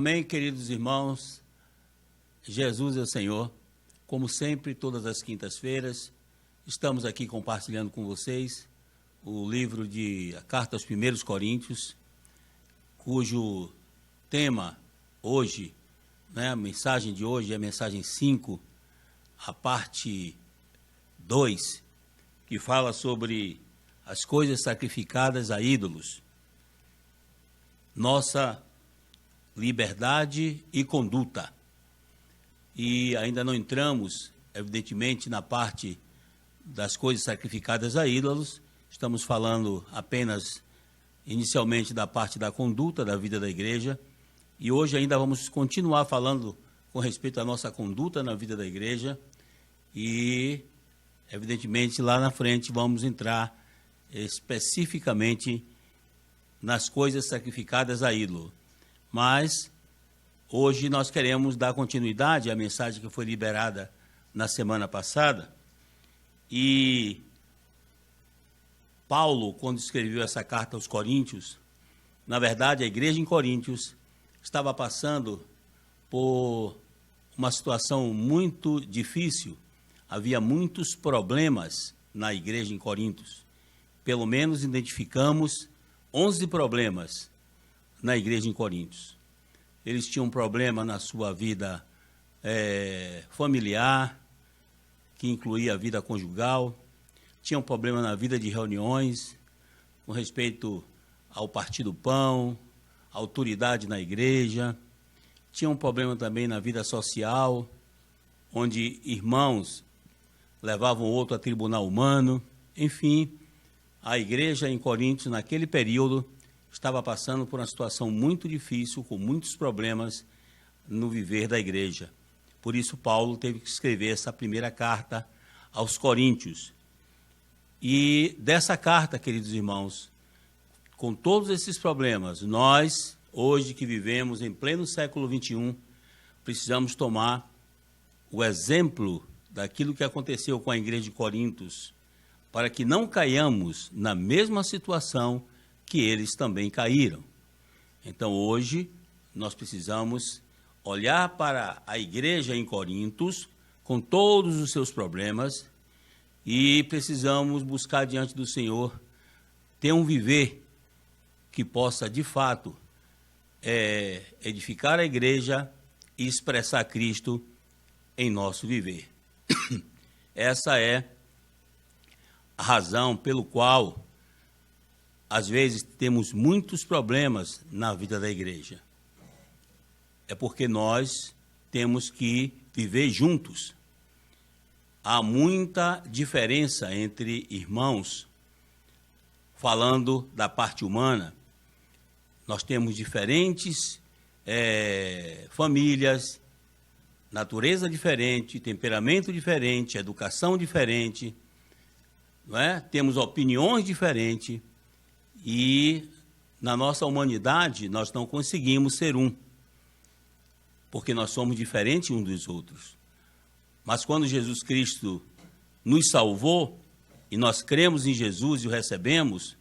Amém, queridos irmãos. Jesus é o Senhor. Como sempre, todas as quintas-feiras, estamos aqui compartilhando com vocês o livro de a Carta aos 1 Coríntios, cujo tema hoje, a mensagem de hoje é a mensagem 5, a parte 2, que fala sobre as coisas sacrificadas a ídolos. Nossa liberdade e conduta. E ainda não entramos, evidentemente, na parte das coisas sacrificadas a ídolos. Estamos falando apenas, inicialmente, da parte da conduta da vida da igreja. E hoje ainda vamos continuar falando com respeito à nossa conduta na vida da igreja. E, evidentemente, lá na frente vamos entrar especificamente nas coisas sacrificadas a ídolo. Mas hoje nós queremos dar continuidade à mensagem que foi liberada na semana passada. E Paulo, quando escreveu essa carta aos Coríntios, na verdade a igreja em Coríntios estava passando por uma situação muito difícil. Havia muitos problemas na igreja em Coríntios. Pelo menos identificamos 11 problemas na igreja em Coríntios. Eles tinham um problema na sua vida familiar, que incluía a vida conjugal, tinham um problema na vida de reuniões, com respeito ao partir do pão, à autoridade na igreja, tinham um problema também na vida social, onde irmãos levavam outro a tribunal humano. Enfim, a igreja em Coríntios, naquele período, estava passando por uma situação muito difícil, com muitos problemas no viver da igreja. Por isso, Paulo teve que escrever essa primeira carta aos Coríntios. E dessa carta, queridos irmãos, com todos esses problemas, nós, hoje que vivemos em pleno século XXI, precisamos tomar o exemplo daquilo que aconteceu com a igreja de Coríntios, para que não caiamos na mesma situação que eles também caíram. Então, hoje, nós precisamos olhar para a igreja em Coríntios, com todos os seus problemas, e precisamos buscar diante do Senhor ter um viver que possa, de fato, edificar a igreja e expressar Cristo em nosso viver. Essa é a razão pelo qual às vezes temos muitos problemas na vida da igreja. É porque nós temos que viver juntos. Há muita diferença entre irmãos, falando da parte humana. Nós temos diferentes famílias, natureza diferente, temperamento diferente, educação diferente, não é? Temos opiniões diferentes. E na nossa humanidade nós não conseguimos ser um, porque nós somos diferentes uns dos outros. Mas quando Jesus Cristo nos salvou e nós cremos em Jesus e o recebemos,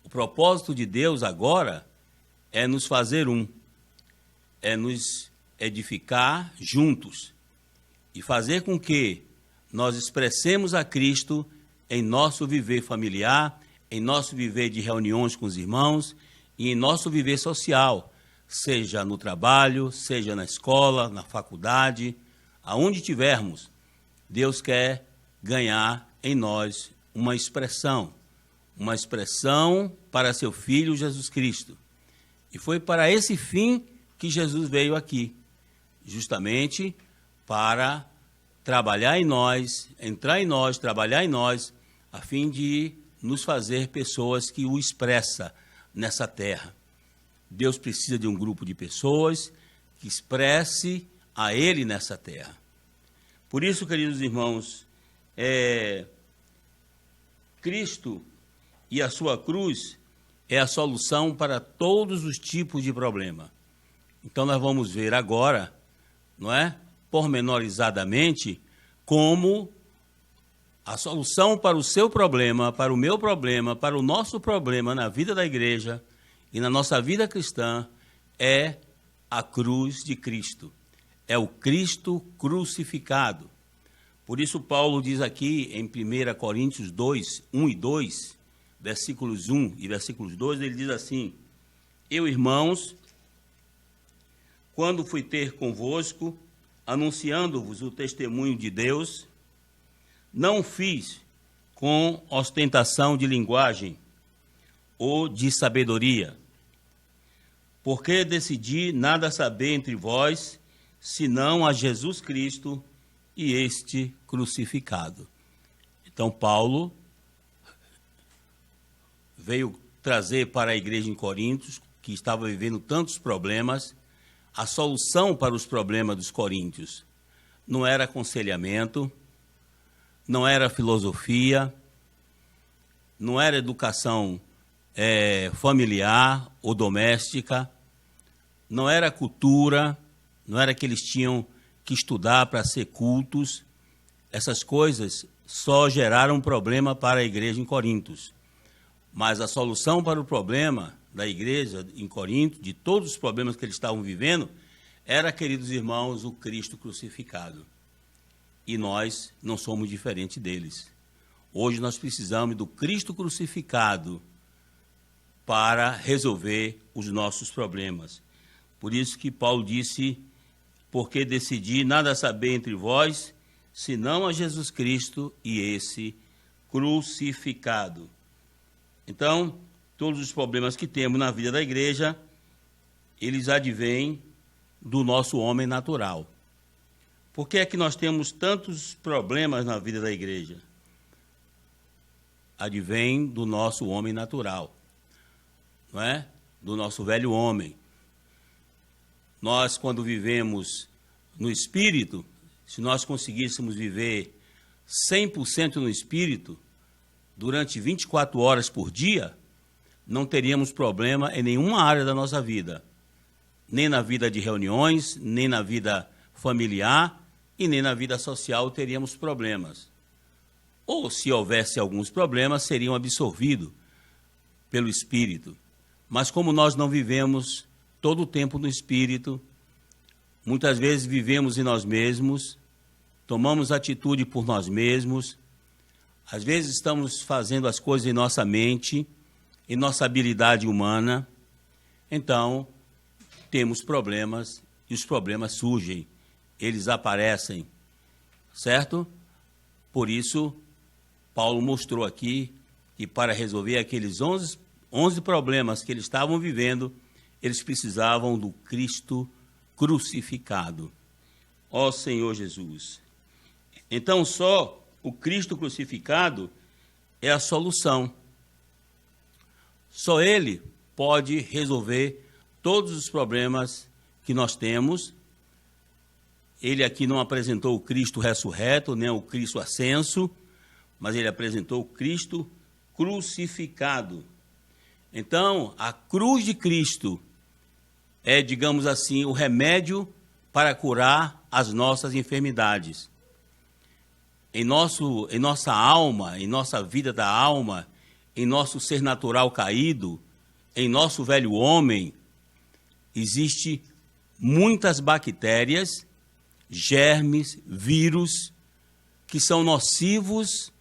o propósito de Deus agora é nos fazer um, é nos edificar juntos e fazer com que nós expressemos a Cristo em nosso viver familiar, em nosso viver de reuniões com os irmãos e em nosso viver social, seja no trabalho, seja na escola, na faculdade, aonde tivermos. Deus quer ganhar em nós uma expressão para seu Filho Jesus Cristo. E foi para esse fim que Jesus veio aqui, justamente para trabalhar em nós, entrar em nós, trabalhar em nós, a fim de nos fazer pessoas que o expressa nessa terra. Deus precisa de um grupo de pessoas que expresse a Ele nessa terra. Por isso, queridos irmãos, Cristo e a sua cruz é a solução para todos os tipos de problema. Então, nós vamos ver agora, pormenorizadamente, como a solução para o seu problema, para o meu problema, para o nosso problema na vida da igreja e na nossa vida cristã é a cruz de Cristo. É o Cristo crucificado. Por isso Paulo diz aqui em 1 Coríntios 2, 1 e 2, versículos 1 e versículos 2, ele diz assim: eu, irmãos, quando fui ter convosco, anunciando-vos o testemunho de Deus, não fiz com ostentação de linguagem ou de sabedoria, porque decidi nada saber entre vós, senão a Jesus Cristo e este crucificado. Então, Paulo veio trazer para a igreja em Coríntios, que estava vivendo tantos problemas, a solução para os problemas dos coríntios. Não era aconselhamento, não era filosofia, não era educação familiar ou doméstica, não era cultura, não era que eles tinham que estudar para ser cultos. Essas coisas só geraram problema para a igreja em Coríntios. Mas a solução para o problema da igreja em Corinto, de todos os problemas que eles estavam vivendo, era, queridos irmãos, o Cristo crucificado. E nós não somos diferentes deles. Hoje nós precisamos do Cristo crucificado para resolver os nossos problemas. Por isso que Paulo disse: porque decidi nada saber entre vós, senão a Jesus Cristo e esse crucificado. Então, todos os problemas que temos na vida da igreja, eles advêm do nosso homem natural. Por que é que nós temos tantos problemas na vida da igreja? Advém do nosso homem natural, não é? Do nosso velho homem. Nós, quando vivemos no Espírito, se nós conseguíssemos viver 100% no Espírito, durante 24 horas por dia, não teríamos problema em nenhuma área da nossa vida. Nem na vida de reuniões, nem na vida familiar e nem na vida social teríamos problemas. Ou, se houvesse alguns problemas, seriam absorvidos pelo Espírito. Mas como nós não vivemos todo o tempo no Espírito, muitas vezes vivemos em nós mesmos, tomamos atitude por nós mesmos, às vezes estamos fazendo as coisas em nossa mente, em nossa habilidade humana, então temos problemas e os problemas surgem, eles aparecem, certo? Por isso, Paulo mostrou aqui que para resolver aqueles 11 problemas que eles estavam vivendo, eles precisavam do Cristo crucificado. Ó Senhor Jesus! Então só o Cristo crucificado é a solução. Só Ele pode resolver todos os problemas que nós temos. Ele aqui não apresentou o Cristo ressurreto, nem o Cristo ascenso, mas ele apresentou o Cristo crucificado. Então, a cruz de Cristo é, digamos assim, o remédio para curar as nossas enfermidades. Em nossa alma, em nossa vida da alma, em nosso ser natural caído, em nosso velho homem, existe muitas bactérias, germes, vírus, que são nocivos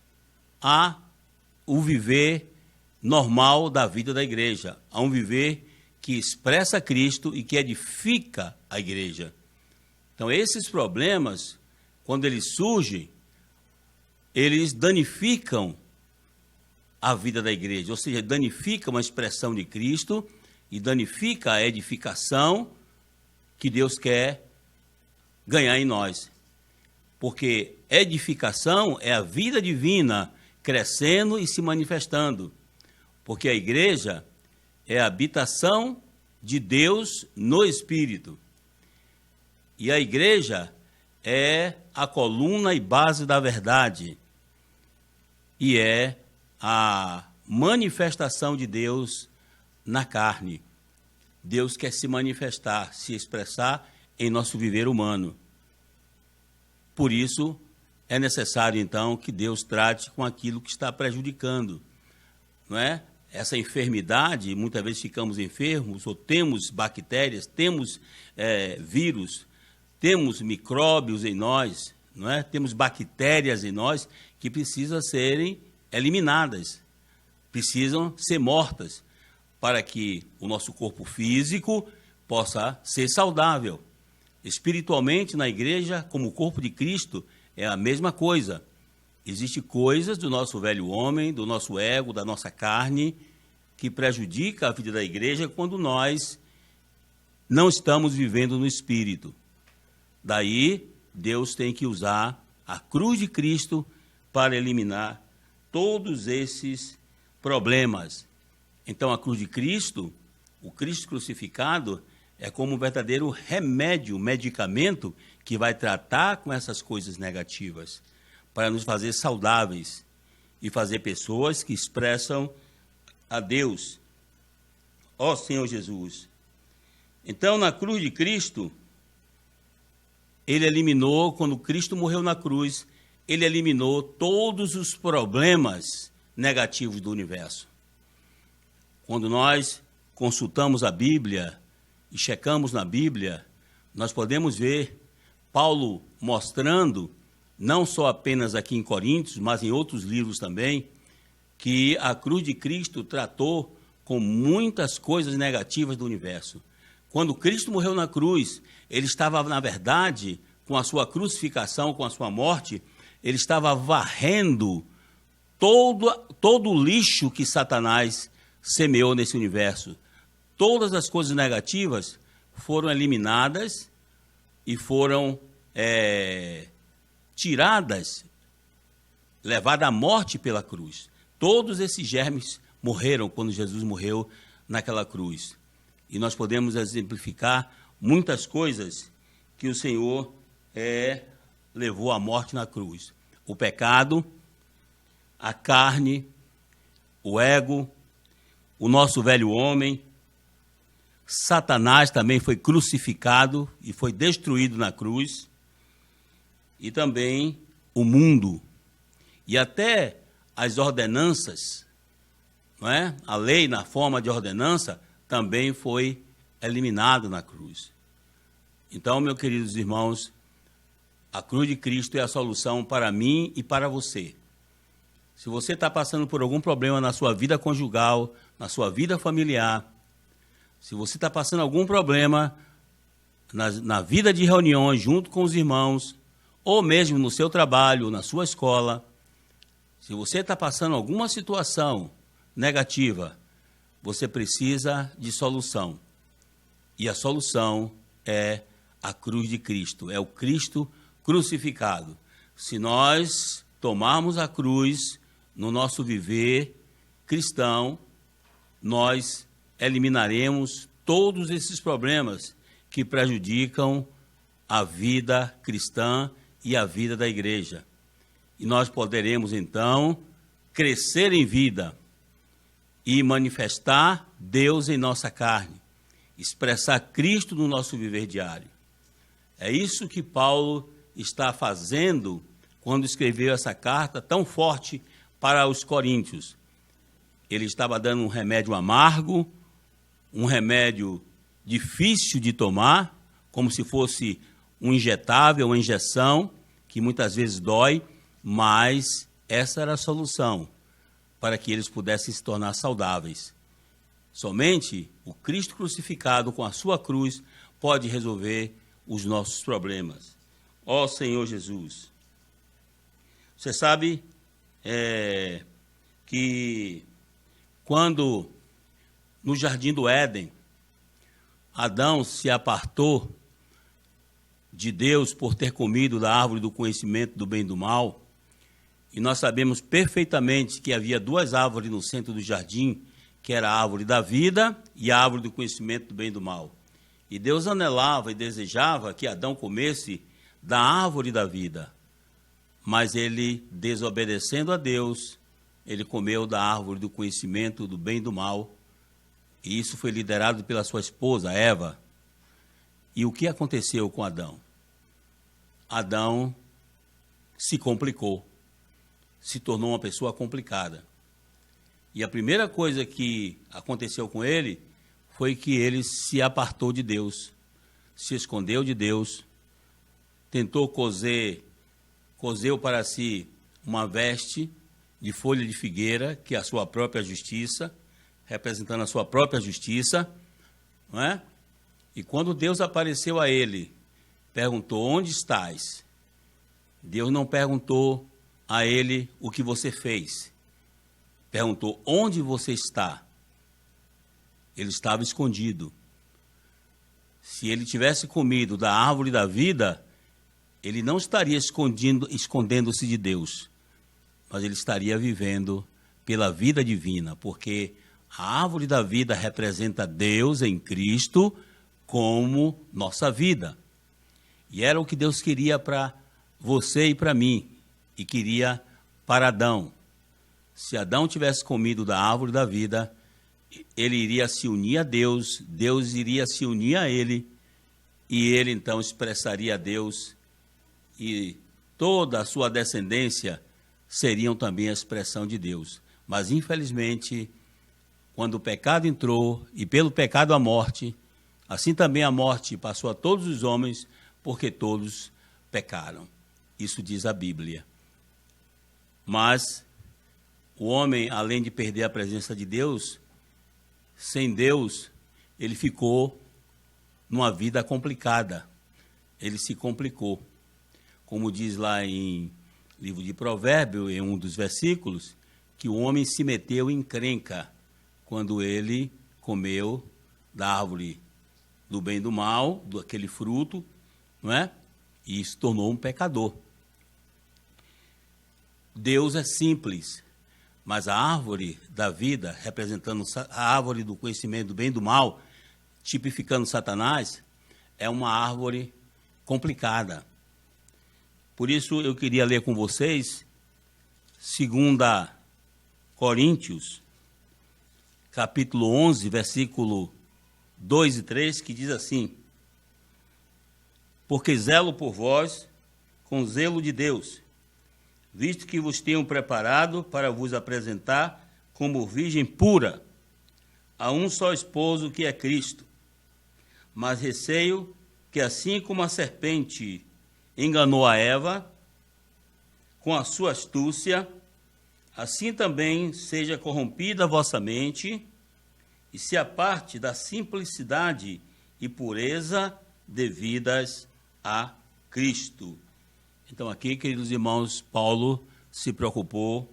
ao viver normal da vida da igreja, a um viver que expressa Cristo e que edifica a igreja. Então, esses problemas, quando eles surgem, eles danificam a vida da igreja, ou seja, danificam a expressão de Cristo e danifica a edificação que Deus quer ganhar em nós. Porque edificação é a vida divina crescendo e se manifestando. Porque a igreja é a habitação de Deus no Espírito. E a igreja é a coluna e base da verdade. E é a manifestação de Deus na carne. Deus quer se manifestar, se expressar em nosso viver humano. Por isso, é necessário, então, que Deus trate com aquilo que está prejudicando, não é? essa enfermidade, muitas vezes ficamos enfermos, ou temos bactérias, temos vírus, temos micróbios em nós, não é? Temos bactérias em nós que precisam serem eliminadas, precisam ser mortas, para que o nosso corpo físico possa ser saudável. Espiritualmente, na igreja, como o corpo de Cristo, é a mesma coisa. Existem coisas do nosso velho homem, do nosso ego, da nossa carne, que prejudica a vida da igreja quando nós não estamos vivendo no Espírito. Daí, Deus tem que usar a cruz de Cristo para eliminar todos esses problemas. Então, a cruz de Cristo, o Cristo crucificado, é como um verdadeiro remédio, medicamento que vai tratar com essas coisas negativas, para nos fazer saudáveis e fazer pessoas que expressam a Deus. Ó Senhor Jesus. Então, na cruz de Cristo, ele eliminou, quando Cristo morreu na cruz, ele eliminou todos os problemas negativos do universo. Quando nós consultamos a Bíblia e checamos na Bíblia, nós podemos ver Paulo mostrando, não só apenas aqui em Coríntios, mas em outros livros também, que a cruz de Cristo tratou com muitas coisas negativas do universo. Quando Cristo morreu na cruz, ele estava, na verdade, com a sua crucificação, com a sua morte, ele estava varrendo todo o lixo que Satanás semeou nesse universo. Todas as coisas negativas foram eliminadas e foram tiradas, levadas à morte pela cruz. Todos esses germes morreram quando Jesus morreu naquela cruz. E nós podemos exemplificar muitas coisas que o Senhor levou à morte na cruz. O pecado, a carne, o ego, o nosso velho homem. Satanás também foi crucificado e foi destruído na cruz. E também o mundo. E até as ordenanças, não é? A lei na forma de ordenança também foi eliminada na cruz. Então, meus queridos irmãos, a cruz de Cristo é a solução para mim e para você. Se você está passando por algum problema na sua vida conjugal, na sua vida familiar, se você está passando algum problema na vida de reuniões junto com os irmãos, ou mesmo no seu trabalho, na sua escola, se você está passando alguma situação negativa, você precisa de solução. E a solução é a cruz de Cristo, é o Cristo crucificado. Se nós tomarmos a cruz no nosso viver cristão, nós eliminaremos todos esses problemas que prejudicam a vida cristã e a vida da igreja. E nós poderemos, então, crescer em vida e manifestar Deus em nossa carne, expressar Cristo no nosso viver diário. É isso que Paulo está fazendo quando escreveu essa carta tão forte para os coríntios. Ele estava dando um remédio amargo, um remédio difícil de tomar, como se fosse um injetável, uma injeção, que muitas vezes dói, mas essa era a solução para que eles pudessem se tornar saudáveis. Somente o Cristo crucificado com a sua cruz pode resolver os nossos problemas. Ó Senhor Jesus, você sabe que quando no Jardim do Éden, Adão se apartou de Deus por ter comido da árvore do conhecimento do bem e do mal, e nós sabemos perfeitamente que havia duas árvores no centro do jardim, que era a árvore da vida e a árvore do conhecimento do bem e do mal. E Deus anelava e desejava que Adão comesse da árvore da vida, mas ele, desobedecendo a Deus, ele comeu da árvore do conhecimento do bem e do mal, e isso foi liderado pela sua esposa, Eva. E o que aconteceu com Adão? Adão se complicou, se tornou uma pessoa complicada. E a primeira coisa que aconteceu com ele foi que ele se apartou de Deus, se escondeu de Deus, tentou coseu para si uma veste de folha de figueira, que é a sua própria justiça, representando a sua própria justiça, não é? E quando Deus apareceu a ele, perguntou: onde estás? Deus não perguntou a ele o que você fez, perguntou: onde você está? Ele estava escondido. Se ele tivesse comido da árvore da vida, ele não estaria escondendo-se de Deus, mas ele estaria vivendo pela vida divina, porque a árvore da vida representa Deus em Cristo como nossa vida. E era o que Deus queria para você e para mim, e queria para Adão. Se Adão tivesse comido da árvore da vida, ele iria se unir a Deus, Deus iria se unir a ele, e ele então expressaria a Deus, e toda a sua descendência seriam também a expressão de Deus. Mas, infelizmente, quando o pecado entrou, e pelo pecado a morte, assim também a morte passou a todos os homens, porque todos pecaram. Isso diz a Bíblia. Mas o homem, além de perder a presença de Deus, sem Deus, ele ficou numa vida complicada. Ele se complicou. Como diz lá em livro de Provérbios, em um dos versículos, que o homem se meteu em encrenca quando ele comeu da árvore do bem e do mal, daquele fruto, não é? E se tornou um pecador. Deus é simples, mas a árvore da vida, representando a árvore do conhecimento do bem e do mal, tipificando Satanás, é uma árvore complicada. Por isso eu queria ler com vocês 2 Coríntios, capítulo 11, versículo 2 e 3, que diz assim: porque zelo por vós com zelo de Deus, visto que vos tenho preparado para vos apresentar como virgem pura a um só esposo, que é Cristo. Mas receio que, assim como a serpente enganou a Eva com a sua astúcia, assim também seja corrompida a vossa mente, e se aparte da simplicidade e pureza devidas a Cristo. Então aqui, queridos irmãos, Paulo se preocupou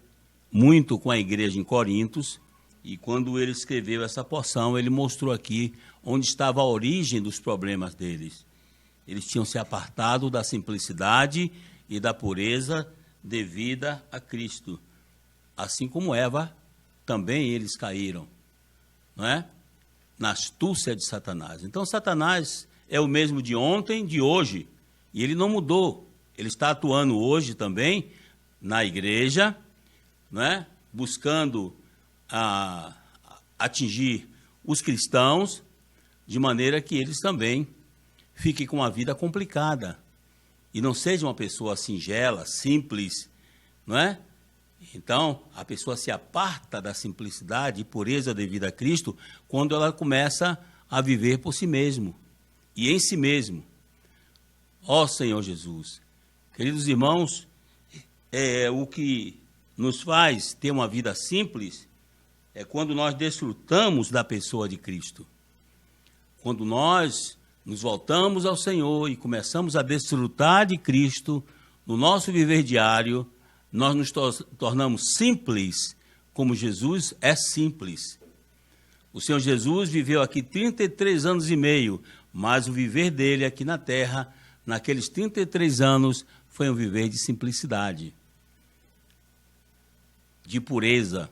muito com a igreja em Corintos, e quando ele escreveu essa porção, ele mostrou aqui onde estava a origem dos problemas deles. Eles tinham se apartado da simplicidade e da pureza devida a Cristo. Assim como Eva, também eles caíram, não é? Na astúcia de Satanás. Então Satanás é o mesmo de ontem, de hoje, e ele não mudou. Ele está atuando hoje também na igreja, não é? Buscando atingir os cristãos, de maneira que eles também fiquem com uma vida complicada e não seja uma pessoa singela, simples, não é? Então, a pessoa se aparta da simplicidade e pureza devida a Cristo quando ela começa a viver por si mesmo e em si mesmo. Ó Senhor Jesus, queridos irmãos, o que nos faz ter uma vida simples é quando nós desfrutamos da pessoa de Cristo. Quando nós nos voltamos ao Senhor e começamos a desfrutar de Cristo no nosso viver diário, nós nos tornamos simples, como Jesus é simples. O Senhor Jesus viveu aqui 33 anos e meio, mas o viver dele aqui na terra, naqueles 33 anos, foi um viver de simplicidade, de pureza.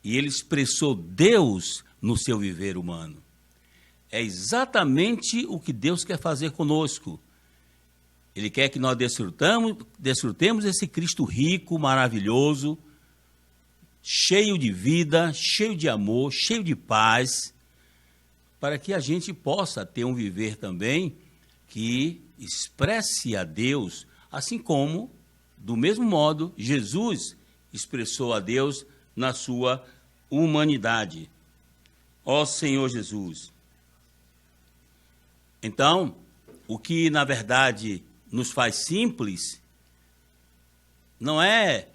E ele expressou Deus no seu viver humano. É exatamente o que Deus quer fazer conosco. Ele quer que nós desfrutemos esse Cristo rico, maravilhoso, cheio de vida, cheio de amor, cheio de paz, para que a gente possa ter um viver também que expresse a Deus, assim como, do mesmo modo, Jesus expressou a Deus na sua humanidade. Ó Senhor Jesus. Então, o que na verdade nos faz simples não é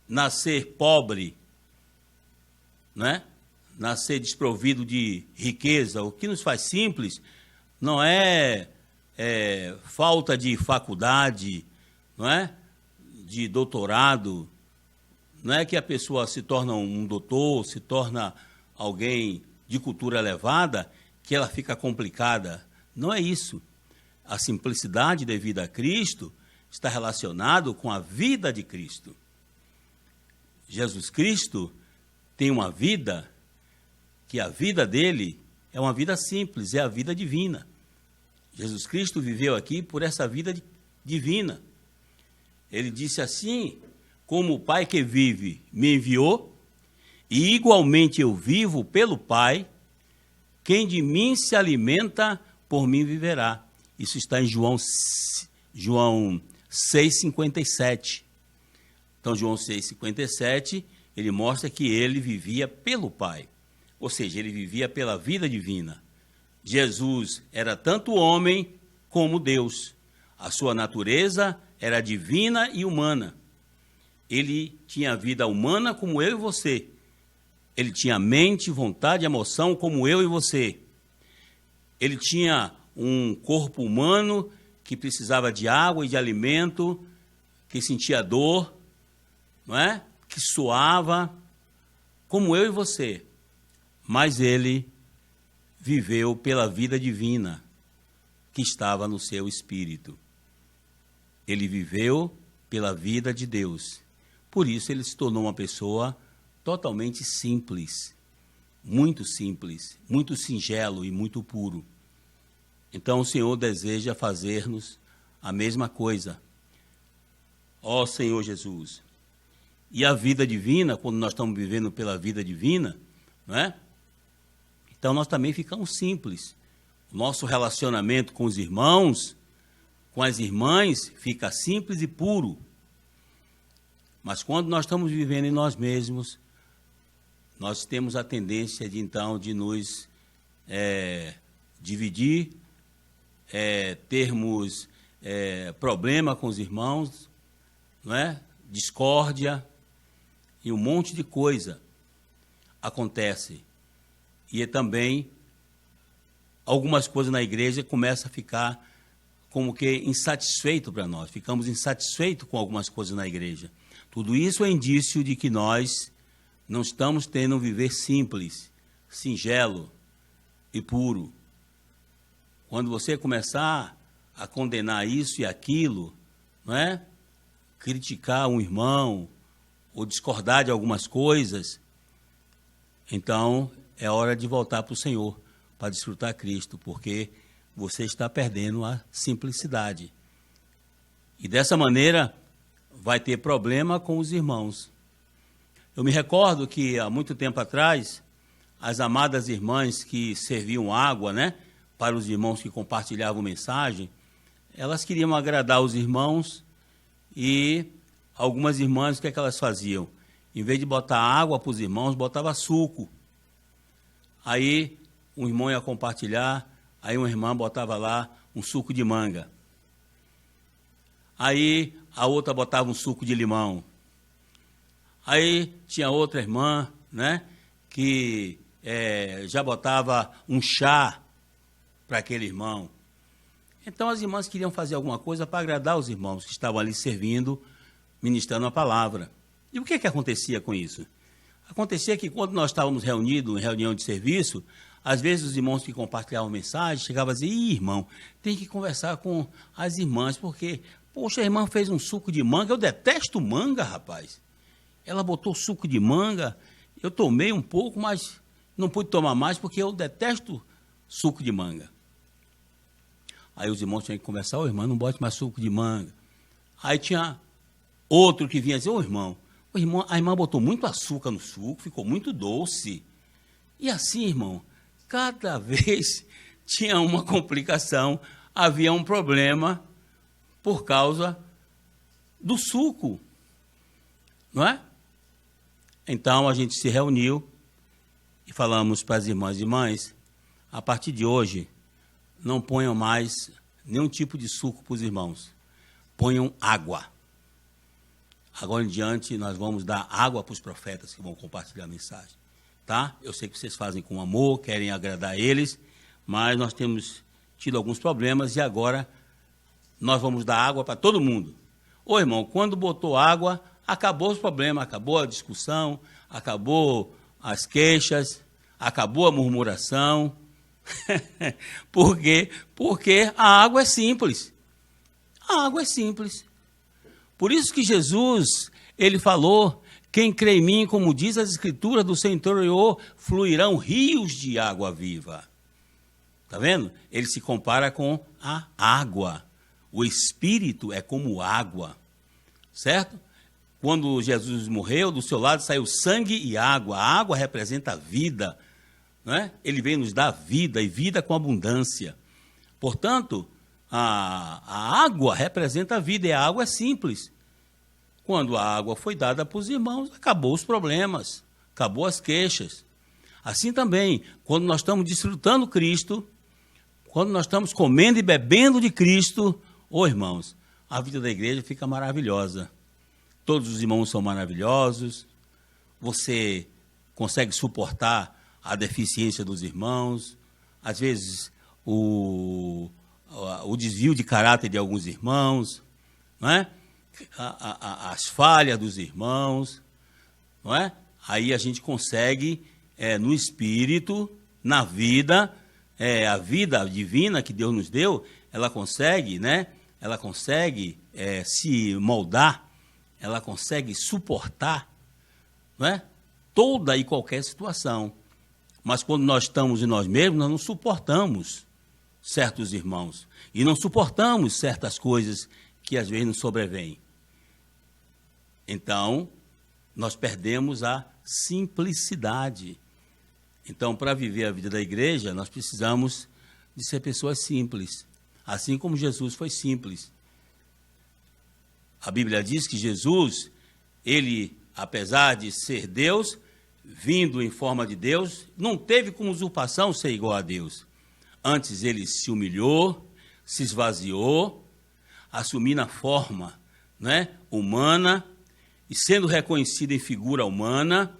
nascer pobre, não é? Nascer desprovido de riqueza. O que nos faz simples não é falta de faculdade, não é? De doutorado. Não é que a pessoa se torna um doutor, se torna alguém de cultura elevada, que ela fica complicada. Não é isso. A simplicidade devida a Cristo está relacionado com a vida de Cristo. Jesus Cristo tem uma vida que a vida dele é uma vida simples, é a vida divina. Jesus Cristo viveu aqui por essa vida divina. Ele disse assim: como o Pai que vive me enviou, e igualmente eu vivo pelo Pai, quem de mim se alimenta, por mim viverá. Isso está em João 6,57. Então, João 6,57, ele mostra que ele vivia pelo Pai. Ou seja, ele vivia pela vida divina. Jesus era tanto homem como Deus. A sua natureza era divina e humana. Ele tinha vida humana como eu e você. Ele tinha mente, vontade e emoção como eu e você. Ele tinha um corpo humano que precisava de água e de alimento, que sentia dor, não é? Que suava, como eu e você. Mas ele viveu pela vida divina que estava no seu espírito. Ele viveu pela vida de Deus. Por isso ele se tornou uma pessoa totalmente simples, muito singelo e muito puro. Então o Senhor deseja fazer-nos a mesma coisa. Ó Senhor Jesus. E a vida divina, quando nós estamos vivendo pela vida divina, não é? Então nós também ficamos simples. O nosso relacionamento com os irmãos, com as irmãs, fica simples e puro. Mas quando nós estamos vivendo em nós mesmos, nós temos a tendência de nos dividir, termos problema com os irmãos, não é? Discórdia e um monte de coisa acontece. E também algumas coisas na igreja começam a ficar como que insatisfeito para nós. Ficamos insatisfeitos com algumas coisas na igreja. Tudo isso é indício de que nós não estamos tendo um viver simples, singelo e puro. Quando você começar a condenar isso e aquilo, não é? Criticar um irmão ou discordar de algumas coisas, então é hora de voltar para o Senhor, para desfrutar Cristo, porque você está perdendo a simplicidade. E dessa maneira vai ter problema com os irmãos. Eu me recordo que há muito tempo atrás, as amadas irmãs que serviam água, né, para os irmãos que compartilhavam mensagem, elas queriam agradar os irmãos e algumas irmãs, o que é que elas faziam? Em vez de botar água para os irmãos, botava suco. Aí um irmão ia compartilhar, aí uma irmã botava lá um suco de manga. Aí a outra botava um suco de limão. Aí tinha outra irmã, né, que já botava um chá para aquele irmão. Então as irmãs queriam fazer alguma coisa para agradar os irmãos que estavam ali servindo, ministrando a palavra. E o que acontecia com isso? Acontecia que quando nós estávamos reunidos em reunião de serviço, às vezes os irmãos que compartilhavam mensagem chegavam a dizer: irmão, tem que conversar com as irmãs, porque, poxa, a irmã fez um suco de manga, eu detesto manga, rapaz. Ela botou suco de manga, eu tomei um pouco, mas não pude tomar mais, porque eu detesto suco de manga. Aí os irmãos tinham que conversar: ô irmão, não bote mais suco de manga. Aí tinha outro que vinha dizer: ô irmão, a irmã botou muito açúcar no suco, ficou muito doce. E assim, irmão, cada vez tinha uma complicação, havia um problema por causa do suco, não é? Então a gente se reuniu e falamos para as irmãs e mães, a partir de hoje, não ponham mais nenhum tipo de suco para os irmãos. Ponham água. Agora em diante, nós vamos dar água para os profetas que vão compartilhar a mensagem. Tá? Eu sei que vocês fazem com amor, querem agradar eles, mas nós temos tido alguns problemas e agora nós vamos dar água para todo mundo. Ô irmão, quando botou água, acabou os problemas, acabou a discussão, acabou as queixas, acabou a murmuração. Por quê? Porque a água é simples. A água é simples. Por isso que Jesus, ele falou, quem crê em mim, como diz as Escrituras, do seu interior fluirão rios de água viva. Está vendo? Ele se compara com a água. O Espírito é como água. Certo? Quando Jesus morreu, do seu lado saiu sangue e água. A água representa a vida. Não é? Ele veio nos dar vida e vida com abundância. Portanto, a água representa a vida e a água é simples. Quando a água foi dada para os irmãos, acabou os problemas, acabou as queixas. Assim também, quando nós estamos desfrutando Cristo, quando nós estamos comendo e bebendo de Cristo, irmãos, a vida da igreja fica maravilhosa. Todos os irmãos são maravilhosos, você consegue suportar a deficiência dos irmãos, às vezes o desvio de caráter de alguns irmãos, não é? As falhas dos irmãos, não é? Aí a gente consegue, no espírito, na vida, a vida divina que Deus nos deu, ela consegue, né? Ela consegue se moldar, ela consegue suportar, não é? Toda e qualquer situação. Mas quando nós estamos em nós mesmos, nós não suportamos certos irmãos. E não suportamos certas coisas que às vezes nos sobrevêm. Então, nós perdemos a simplicidade. Então, para viver a vida da igreja, nós precisamos de ser pessoas simples. Assim como Jesus foi simples. A Bíblia diz que Jesus, ele, apesar de ser Deus, vindo em forma de Deus, não teve como usurpação ser igual a Deus. Antes ele se humilhou, se esvaziou, assumindo a forma, né, humana, e sendo reconhecido em figura humana,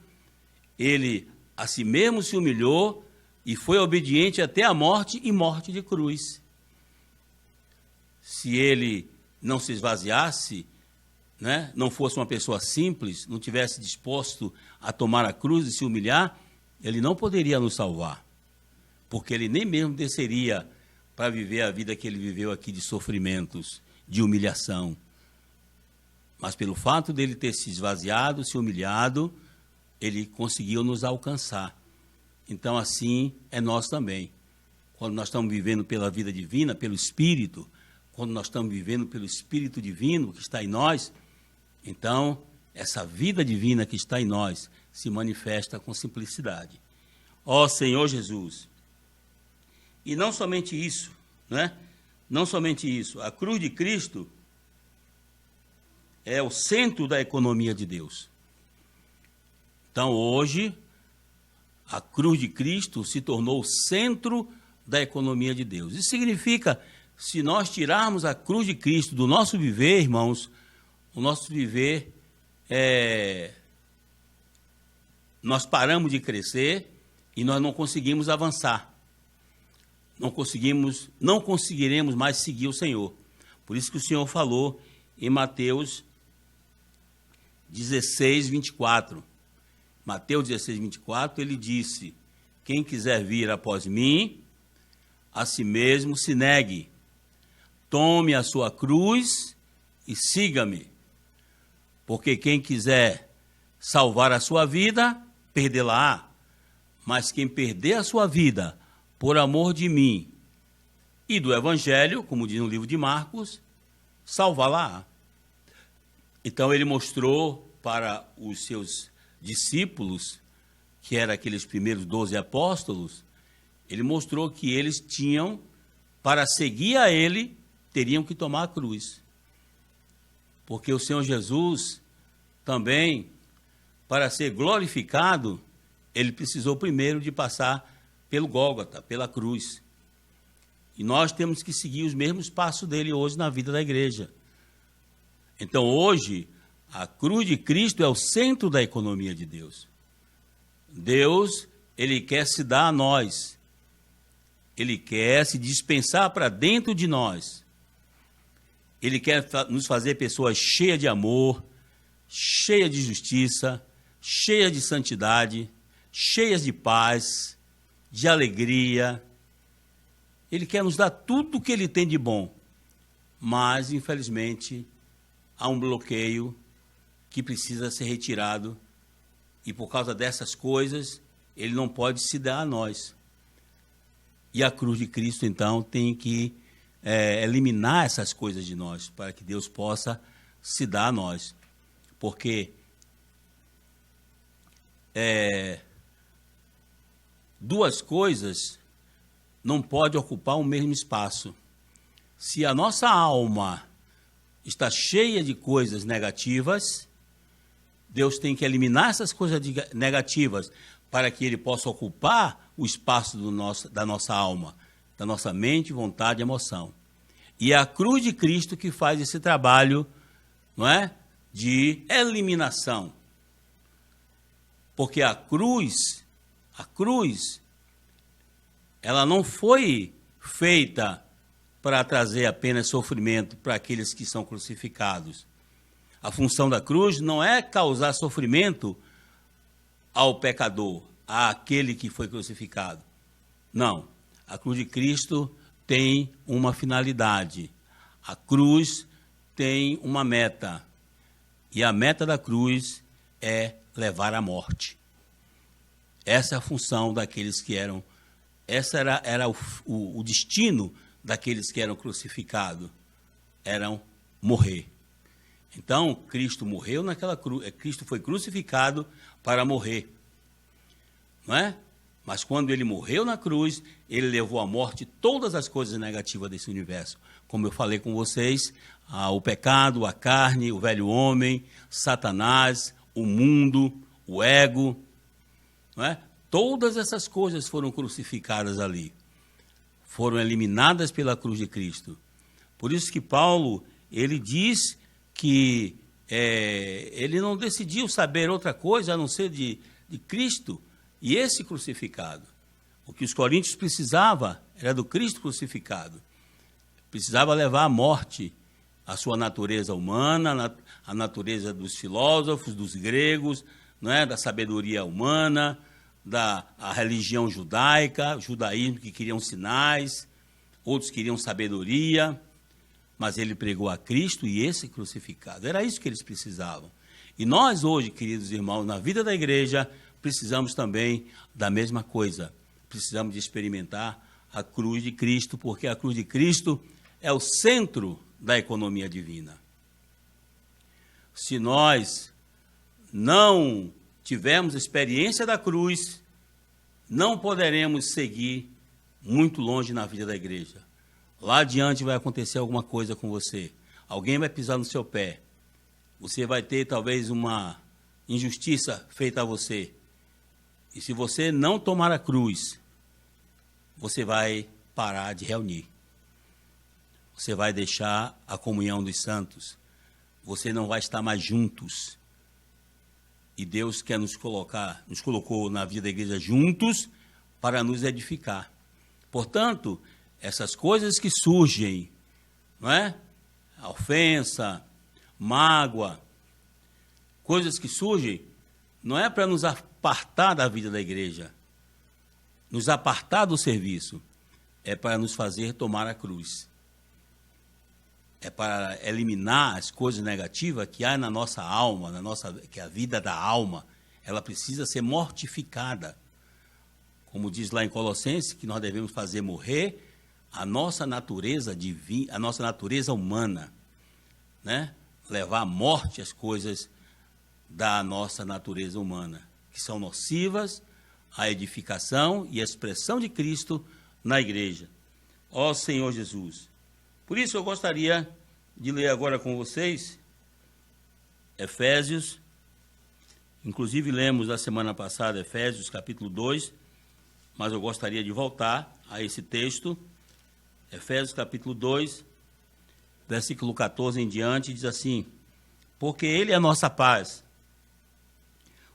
ele a si mesmo se humilhou e foi obediente até a morte e morte de cruz. Se ele não se esvaziasse, né, não fosse uma pessoa simples, não tivesse disposto a tomar a cruz e se humilhar, ele não poderia nos salvar, porque ele nem mesmo desceria para viver a vida que ele viveu aqui de sofrimentos, de humilhação. Mas pelo fato dele ter se esvaziado, se humilhado, ele conseguiu nos alcançar. Então assim é nós também. Quando nós estamos vivendo pela vida divina, pelo Espírito, quando nós estamos vivendo pelo Espírito Divino que está em nós, então essa vida divina que está em nós se manifesta com simplicidade. Ó Senhor Jesus! E não somente isso, né? Não somente isso. A cruz de Cristo é o centro da economia de Deus. Então, hoje, a cruz de Cristo se tornou o centro da economia de Deus. Isso significa, se nós tirarmos a cruz de Cristo do nosso viver, irmãos, o nosso viver, nós paramos de crescer e nós não conseguimos avançar. Não conseguiremos mais seguir o Senhor. Por isso que o Senhor falou em Mateus 16, 24. Mateus 16, 24, ele disse: quem quiser vir após mim, a si mesmo se negue, tome a sua cruz e siga-me. Porque quem quiser salvar a sua vida, perdê-la-á. Mas quem perder a sua vida por amor de mim e do Evangelho, como diz no livro de Marcos, salvá-la-á. Então ele mostrou para os seus discípulos, que eram aqueles primeiros 12 apóstolos, ele mostrou que eles tinham, para seguir a ele, teriam que tomar a cruz. Porque o Senhor Jesus também para ser glorificado, ele precisou primeiro de passar pelo Gólgota, pela cruz. E nós temos que seguir os mesmos passos dele hoje na vida da igreja. Então, hoje, a cruz de Cristo é o centro da economia de Deus. Deus, ele quer se dar a nós. Ele quer se dispensar para dentro de nós. Ele quer nos fazer pessoas cheias de amor, cheias de justiça, cheias de santidade, cheias de paz, de alegria. Ele quer nos dar tudo o que ele tem de bom. Mas, infelizmente, há um bloqueio que precisa ser retirado. E por causa dessas coisas, ele não pode se dar a nós. E a cruz de Cristo, então, tem que eliminar essas coisas de nós, para que Deus possa se dar a nós. Porque duas coisas não podem ocupar o mesmo espaço. Se a nossa alma está cheia de coisas negativas, Deus tem que eliminar essas coisas negativas para que ele possa ocupar o espaço da nossa alma, da nossa mente, vontade e emoção. E é a cruz de Cristo que faz esse trabalho, não é? De eliminação. Porque a cruz, ela não foi feita para trazer apenas sofrimento para aqueles que são crucificados. A função da cruz não é causar sofrimento ao pecador, àquele que foi crucificado. Não. A cruz de Cristo tem uma finalidade. A cruz tem uma meta. E a meta da cruz é levar à morte. Essa é a função daqueles que eram... Essa era o destino daqueles que eram crucificados. Eram morrer. Então, Cristo morreu naquela cruz. Cristo foi crucificado para morrer. Não é? Mas quando ele morreu na cruz, ele levou à morte todas as coisas negativas desse universo. Como eu falei com vocês, o pecado, a carne, o velho homem, Satanás, o mundo, o ego. Não é? Todas essas coisas foram crucificadas ali. Foram eliminadas pela cruz de Cristo. Por isso que Paulo, ele diz que ele não decidiu saber outra coisa a não ser de Cristo e esse crucificado. O que os coríntios precisavam era do Cristo crucificado. Precisava levar à morte a sua natureza humana, a natureza dos filósofos, dos gregos, não é? Da sabedoria humana, a religião judaica, o judaísmo que queriam sinais, outros queriam sabedoria, mas ele pregou a Cristo e esse crucificado. Era isso que eles precisavam. E nós hoje, queridos irmãos, na vida da igreja, precisamos também da mesma coisa. Precisamos de experimentar a cruz de Cristo, porque a cruz de Cristo é o centro da economia divina. Se nós não tivermos experiência da cruz, não poderemos seguir muito longe na vida da igreja. Lá adiante vai acontecer alguma coisa com você. Alguém vai pisar no seu pé. Você vai ter talvez uma injustiça feita a você. E se você não tomar a cruz, você vai parar de reunir. Você vai deixar a comunhão dos santos. Você não vai estar mais juntos. E Deus quer nos colocou na vida da igreja juntos para nos edificar. Portanto, essas coisas que surgem, não é? A ofensa, mágoa, coisas que surgem, não é para nos apartar da vida da igreja, nos apartar do serviço, é para nos fazer tomar a cruz. É para eliminar as coisas negativas que há na nossa alma, que é a vida da alma, ela precisa ser mortificada. Como diz lá em Colossenses, que nós devemos fazer morrer a nossa natureza divina, a nossa natureza humana, né? Levar à morte as coisas da nossa natureza humana, que são nocivas à edificação e à expressão de Cristo na igreja. Ó Senhor Jesus! Por isso eu gostaria de ler agora com vocês Efésios, Inclusive, lemos na semana passada Efésios, capítulo 2, mas eu gostaria de voltar a esse texto. Efésios, capítulo 2, versículo 14 em diante, diz assim: porque ele é a nossa paz,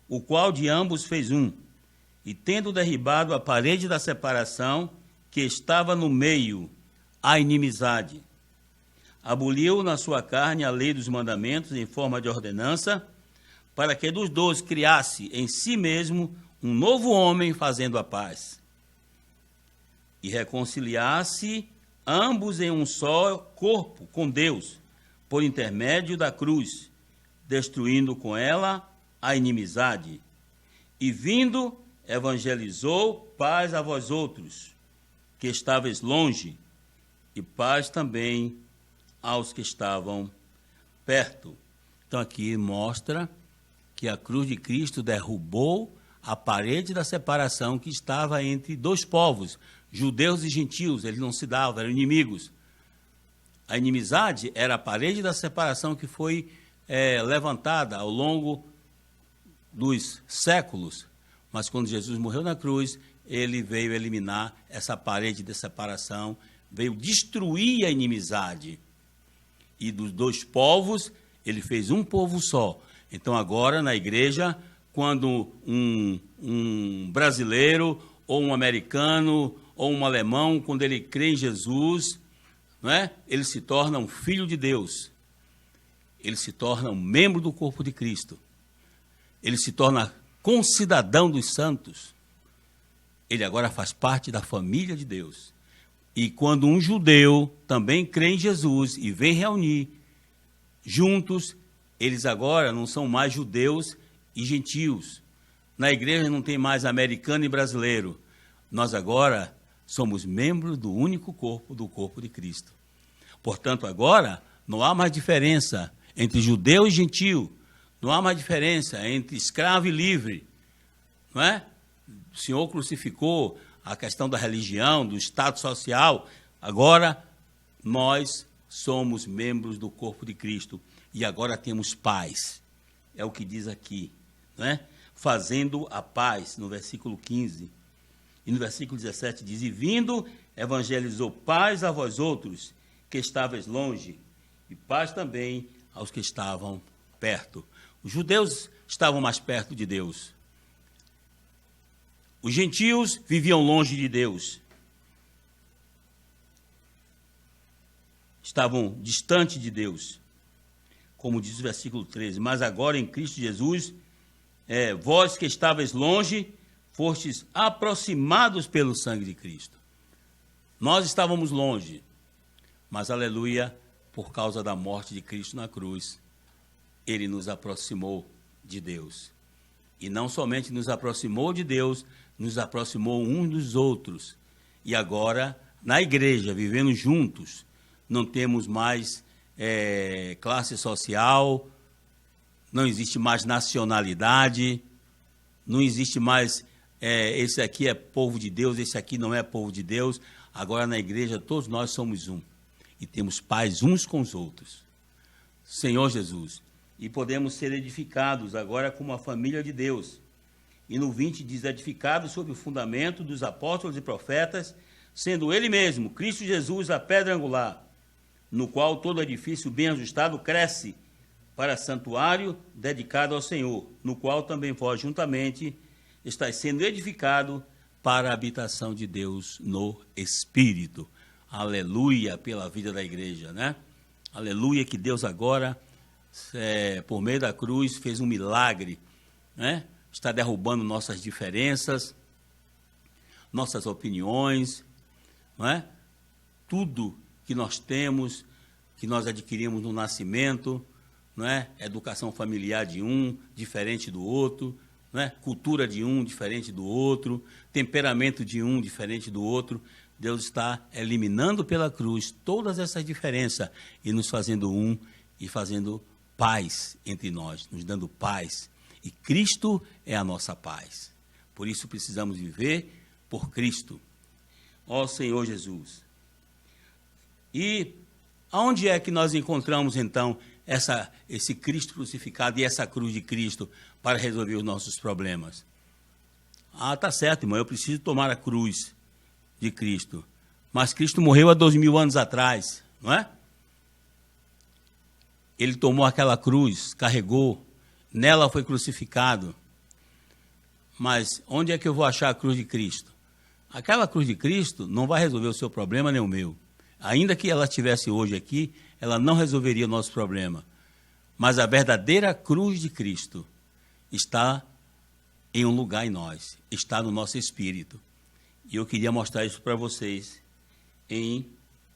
o qual de ambos fez um, e tendo derribado a parede da separação que estava no meio, a inimizade, aboliu na sua carne a lei dos mandamentos em forma de ordenança, para que dos dois criasse em si mesmo um novo homem, fazendo a paz, e reconciliasse ambos em um só corpo com Deus, por intermédio da cruz, destruindo com ela a inimizade. E vindo, evangelizou paz a vós outros, que estáveis longe, e paz também aos que estavam perto. Então aqui mostra que a cruz de Cristo derrubou a parede da separação que estava entre dois povos, judeus e gentios. Eles não se davam, eram inimigos. A inimizade era a parede da separação que foi levantada ao longo dos séculos, mas quando Jesus morreu na cruz, ele veio eliminar essa parede de separação, veio destruir a inimizade. E dos dois povos, ele fez um povo só. Então agora, na igreja, quando um brasileiro, ou um americano, ou um alemão, quando ele crê em Jesus, não é? Ele se torna um filho de Deus. Ele se torna um membro do corpo de Cristo. Ele se torna concidadão dos santos. Ele agora faz parte da família de Deus. E quando um judeu também crê em Jesus e vem reunir juntos, eles agora não são mais judeus e gentios. Na igreja não tem mais americano e brasileiro. Nós agora somos membros do único corpo, do corpo de Cristo. Portanto, agora não há mais diferença entre judeu e gentio. Não há mais diferença entre escravo e livre. Não é? O Senhor crucificou a questão da religião, do estado social. Agora, nós somos membros do corpo de Cristo. E agora temos paz. É o que diz aqui, não é? Fazendo a paz, no versículo 15. E no versículo 17 diz: e vindo, evangelizou paz a vós outros, que estáveis longe, e paz também aos que estavam perto. Os judeus estavam mais perto de Deus. Os gentios viviam longe de Deus. Estavam distantes de Deus. Como diz o versículo 13, mas agora em Cristo Jesus, vós que estáveis longe, fostes aproximados pelo sangue de Cristo. Nós estávamos longe, mas, aleluia, por causa da morte de Cristo na cruz, ele nos aproximou de Deus. E não somente nos aproximou de Deus, nos aproximou uns dos outros. E agora, na igreja, vivendo juntos, não temos mais classe social, não existe mais nacionalidade, não existe mais esse aqui é povo de Deus, esse aqui não é povo de Deus. Agora na igreja todos nós somos um e temos paz uns com os outros. Senhor Jesus, e podemos ser edificados agora como a família de Deus. E no 20 diz: edificados sobre o fundamento dos apóstolos e profetas, sendo ele mesmo, Cristo Jesus, a pedra angular, no qual todo edifício bem ajustado cresce para santuário dedicado ao Senhor, no qual também vós juntamente estáis sendo edificado para a habitação de Deus no Espírito. Aleluia pela vida da igreja, né? Aleluia que Deus agora, por meio da cruz, fez um milagre, né? Está derrubando nossas diferenças, nossas opiniões, não é? Tudo que nós temos, que nós adquirimos no nascimento, não é? Educação familiar de um, diferente do outro, não é? Cultura de um, diferente do outro, temperamento de um, diferente do outro. Deus está eliminando pela cruz todas essas diferenças e nos fazendo um e fazendo paz entre nós, nos dando paz. E Cristo é a nossa paz. Por isso precisamos viver por Cristo. Ó Senhor Jesus. E aonde é que nós encontramos, então, esse Cristo crucificado e essa cruz de Cristo para resolver os nossos problemas? Ah, tá certo, irmão, eu preciso tomar a cruz de Cristo. Mas Cristo morreu há 2000 anos atrás, não é? Ele tomou aquela cruz, carregou, nela foi crucificado. Mas onde é que eu vou achar a cruz de Cristo? Aquela cruz de Cristo não vai resolver o seu problema nem o meu. Ainda que ela estivesse hoje aqui, ela não resolveria o nosso problema. Mas a verdadeira cruz de Cristo está em um lugar em nós, está no nosso espírito. E eu queria mostrar isso para vocês em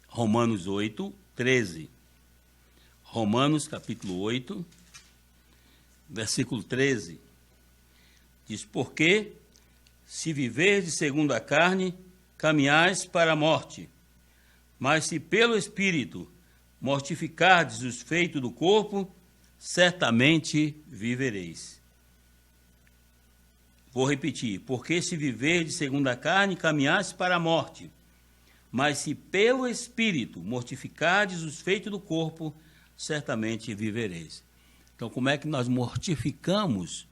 Romanos 8, 13. Romanos capítulo 8, versículo 13. Diz, porque se viverdes segundo a carne, caminhais para a morte. Mas se pelo Espírito mortificardes os feitos do corpo, certamente vivereis. Vou repetir, porque se viverdes segundo a carne, caminhais para a morte. Mas se pelo Espírito mortificardes os feitos do corpo, certamente vivereis. Então, como é que nós mortificamos,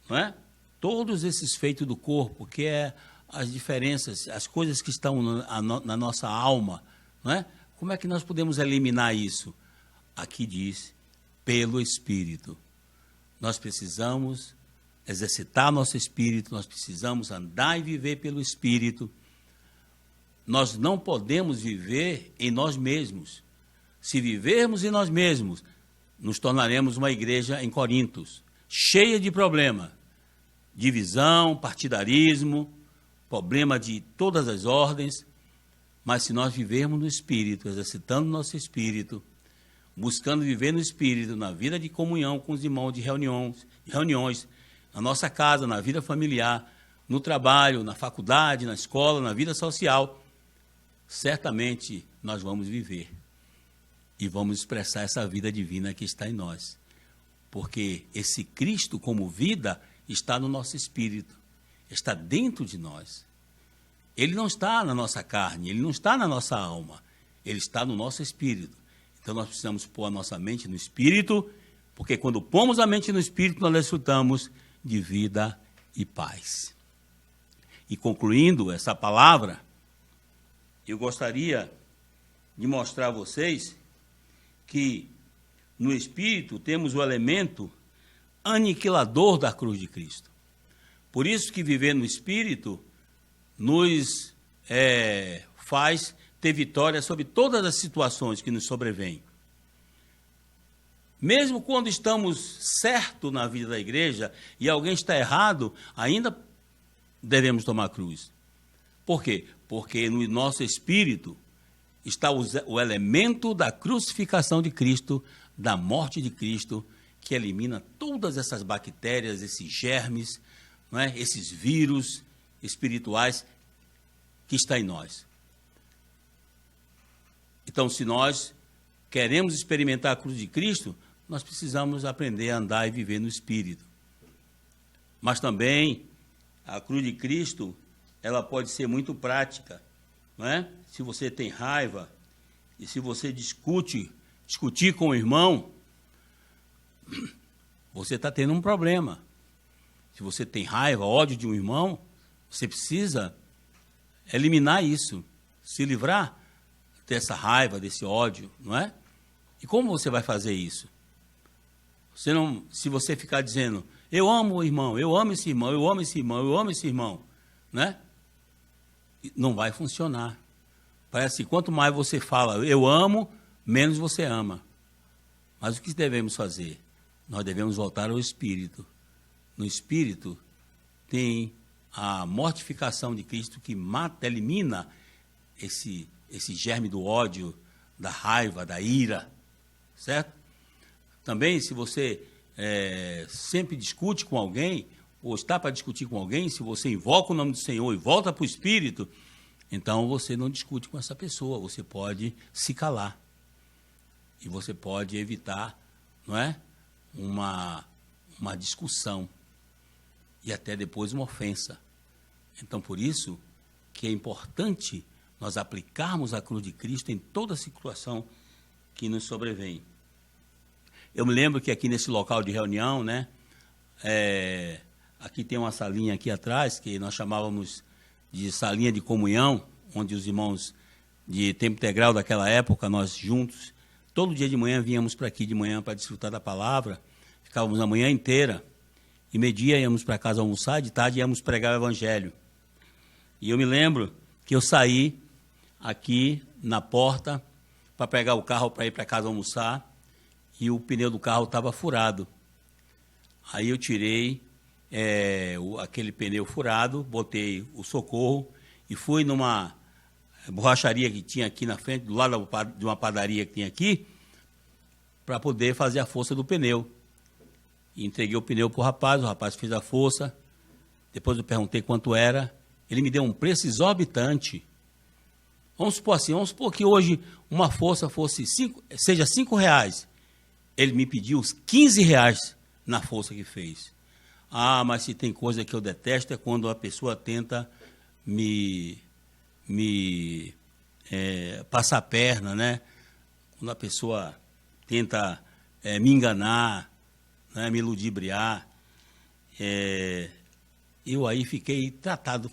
não é? Todos esses feitos do corpo, que é as diferenças, as coisas que estão na nossa alma, não é? Como é que nós podemos eliminar isso? Aqui diz, pelo Espírito. Nós precisamos exercitar nosso espírito, nós precisamos andar e viver pelo Espírito. Nós não podemos viver em nós mesmos. Se vivermos em nós mesmos, nos tornaremos uma igreja em Corintos, cheia de problema, divisão, partidarismo, problema de todas as ordens. Mas se nós vivermos no Espírito, exercitando nosso espírito, buscando viver no Espírito, na vida de comunhão com os irmãos, de reuniões, na nossa casa, na vida familiar, no trabalho, na faculdade, na escola, na vida social, certamente nós vamos viver e vamos expressar essa vida divina que está em nós. Porque esse Cristo como vida está no nosso espírito, está dentro de nós. Ele não está na nossa carne, ele não está na nossa alma, ele está no nosso espírito. Então nós precisamos pôr a nossa mente no espírito, porque quando pomos a mente no espírito, nós desfrutamos de vida e paz. E concluindo essa palavra, eu gostaria de mostrar a vocês que no Espírito temos o elemento aniquilador da cruz de Cristo. Por isso que viver no Espírito nos faz ter vitória sobre todas as situações que nos sobrevêm. Mesmo quando estamos certos na vida da igreja e alguém está errado, ainda devemos tomar a cruz. Por quê? Porque no nosso espírito está o elemento da crucificação de Cristo, da morte de Cristo, que elimina todas essas bactérias, esses germes, não é? Esses vírus espirituais que está em nós. Então, se nós queremos experimentar a cruz de Cristo, nós precisamos aprender a andar e viver no Espírito. Mas também a cruz de Cristo, ela pode ser muito prática, não é? Se você tem raiva e se você discutir com o irmão, você está tendo um problema. Se você tem raiva, ódio de um irmão, você precisa eliminar isso, se livrar dessa raiva, desse ódio, não é? E como você vai fazer isso? Se você ficar dizendo, eu amo o irmão, eu amo esse irmão, eu amo esse irmão, eu amo esse irmão, né? Não vai funcionar. Parece que quanto mais você fala, eu amo, menos você ama. Mas o que devemos fazer? Nós devemos voltar ao Espírito. No Espírito tem a mortificação de Cristo que mata, elimina esse germe do ódio, da raiva, da ira, certo? Também, se você sempre discute com alguém, ou está para discutir com alguém, se você invoca o nome do Senhor e volta para o Espírito, então você não discute com essa pessoa, você pode se calar. E você pode evitar, não é? Uma discussão e até depois uma ofensa. Então, por isso que é importante nós aplicarmos a cruz de Cristo em toda situação que nos sobrevém. Eu me lembro que aqui nesse local de reunião, né, aqui tem uma salinha aqui atrás, que nós chamávamos de salinha de comunhão, onde os irmãos de tempo integral daquela época, nós juntos, todo dia de manhã víamos para aqui de manhã para desfrutar da palavra, ficávamos a manhã inteira, e meio-dia íamos para casa almoçar, de tarde íamos pregar o evangelho. E eu me lembro que eu saí aqui na porta para pegar o carro para ir para casa almoçar, e o pneu do carro estava furado. Aí eu tirei aquele pneu furado, botei o socorro e fui numa borracharia que tinha aqui na frente, do lado de uma padaria que tinha aqui, para poder fazer a força do pneu. E entreguei o pneu para o rapaz fez a força, depois eu perguntei quanto era, ele me deu um preço exorbitante. Vamos supor que hoje uma força seja R$5. Ele me pediu os R$15 na força que fez. Ah, mas se tem coisa que eu detesto é quando a pessoa tenta me passar a perna, né? Quando a pessoa tenta me enganar, né? Me ludibriar. Eu aí fiquei tratado.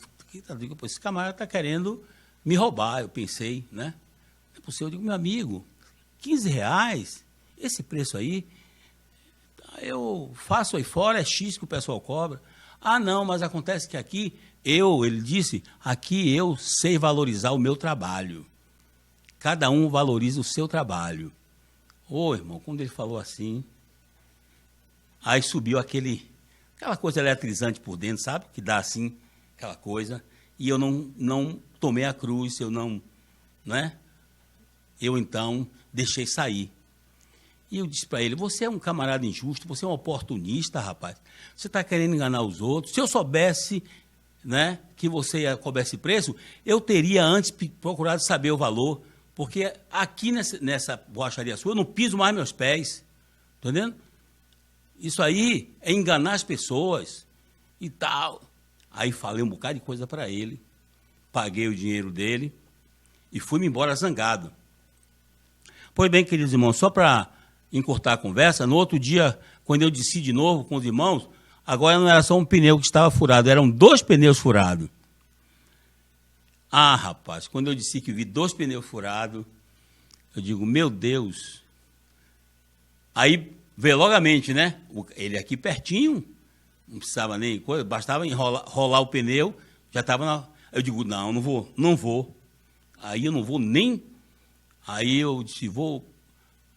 Esse camarada está querendo me roubar, eu pensei, né? É possível, eu digo, meu amigo, R$15? Esse preço aí, eu faço aí fora, é X que o pessoal cobra. Ah, não, mas acontece que aqui, ele disse, aqui eu sei valorizar o meu trabalho. Cada um valoriza o seu trabalho. Ô, irmão, quando ele falou assim, aí subiu aquela coisa eletrizante por dentro, sabe? Que dá assim, aquela coisa. E eu não tomei a cruz, né? Eu então deixei sair. E eu disse para ele, você é um camarada injusto, você é um oportunista, rapaz. Você está querendo enganar os outros. Se eu soubesse, né, que você ia cobrar esse preço, eu teria antes procurado saber o valor, porque aqui nessa borracharia sua eu não piso mais meus pés. Está entendendo? Isso aí é enganar as pessoas e tal. Aí falei um bocado de coisa para ele, paguei o dinheiro dele e fui-me embora zangado. Pois bem, queridos irmãos, só para encurtar a conversa, no outro dia, quando eu desci de novo com os irmãos, agora não era só um pneu que estava furado, eram 2 pneus furados. Ah, rapaz, quando eu disse que vi 2 pneus furados, eu digo, meu Deus. Aí veio logo a mente, né? Ele aqui pertinho, não precisava nem coisa, bastava rolar o pneu, já estava na... Eu digo, não vou. Aí eu não vou nem... Aí eu disse, vou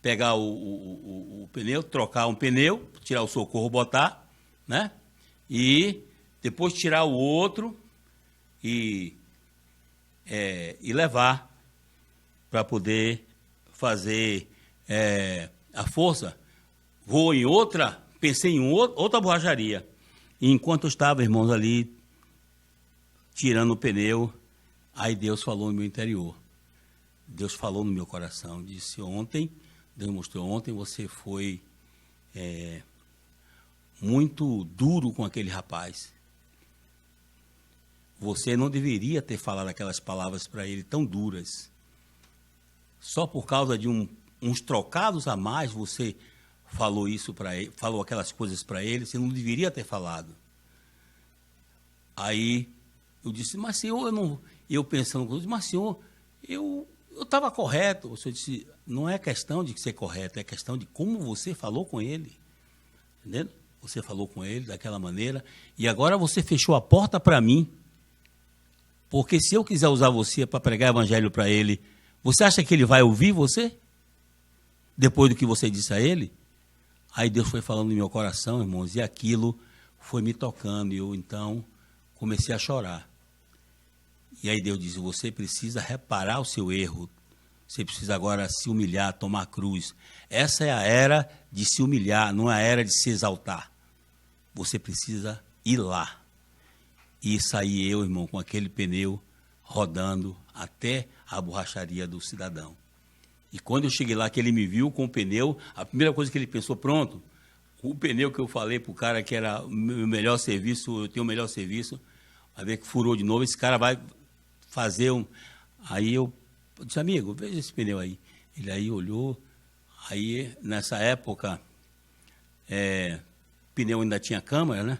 pegar o pneu, trocar um pneu, tirar o socorro, botar, né? E depois tirar o outro e levar para poder fazer a força. Vou em outra, pensei em outra borracharia. E enquanto eu estava, irmãos, ali, tirando o pneu, aí Deus falou no meu interior. Deus falou no meu coração, disse Deus mostrou ontem, você foi muito duro com aquele rapaz. Você não deveria ter falado aquelas palavras para ele tão duras. Só por causa de uns trocados a mais, você falou isso para ele, falou aquelas coisas para ele, você não deveria ter falado. Aí eu disse, mas senhor, eu pensando, mas senhor, eu estava correto. O senhor disse, não é questão de ser correto, é questão de como você falou com ele. Entendendo? Você falou com ele daquela maneira, e agora você fechou a porta para mim, porque se eu quiser usar você para pregar evangelho para ele, você acha que ele vai ouvir você? Depois do que você disse a ele? Aí Deus foi falando no meu coração, irmãos, e aquilo foi me tocando, e eu então comecei a chorar. E aí Deus diz, você precisa reparar o seu erro, você precisa agora se humilhar, tomar a cruz. Essa é a era de se humilhar, não é a era de se exaltar. Você precisa ir lá. E saí eu, irmão, com aquele pneu rodando até a borracharia do cidadão. E quando eu cheguei lá, que ele me viu com o pneu, a primeira coisa que ele pensou, pronto, o pneu que eu falei para o cara que era o meu melhor serviço, eu tenho o melhor serviço, vai ver que furou de novo, esse cara vai fazer um... Aí eu disse, amigo, veja esse pneu aí. Ele aí olhou, aí nessa época pneu ainda tinha câmera, né?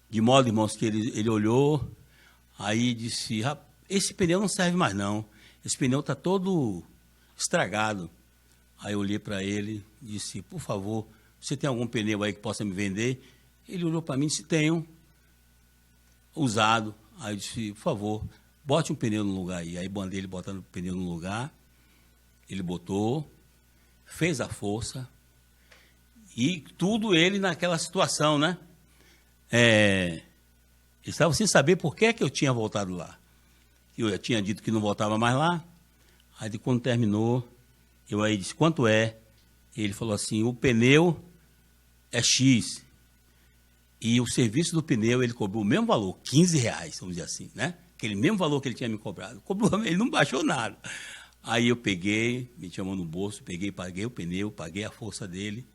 De modo, irmãos, que ele olhou, aí disse, esse pneu não serve mais não, esse pneu está todo estragado. Aí eu olhei para ele e disse, por favor, você tem algum pneu aí que possa me vender? Ele olhou para mim e disse, tenho, usado. Aí eu disse, por favor, bote um pneu no lugar aí. Aí mandei ele botando o pneu no lugar, ele botou, fez a força, e tudo ele naquela situação, né? Ele estava sem saber por que eu tinha voltado lá. Eu tinha dito que não voltava mais lá. Aí, quando terminou, eu aí disse, quanto é? Ele falou assim, o pneu é X. E o serviço do pneu, ele cobrou o mesmo valor, R$15, vamos dizer assim, né? Aquele mesmo valor que ele tinha me cobrado. Cobrou, ele não baixou nada. Aí eu peguei, me chamou no bolso, paguei o pneu, paguei a força dele.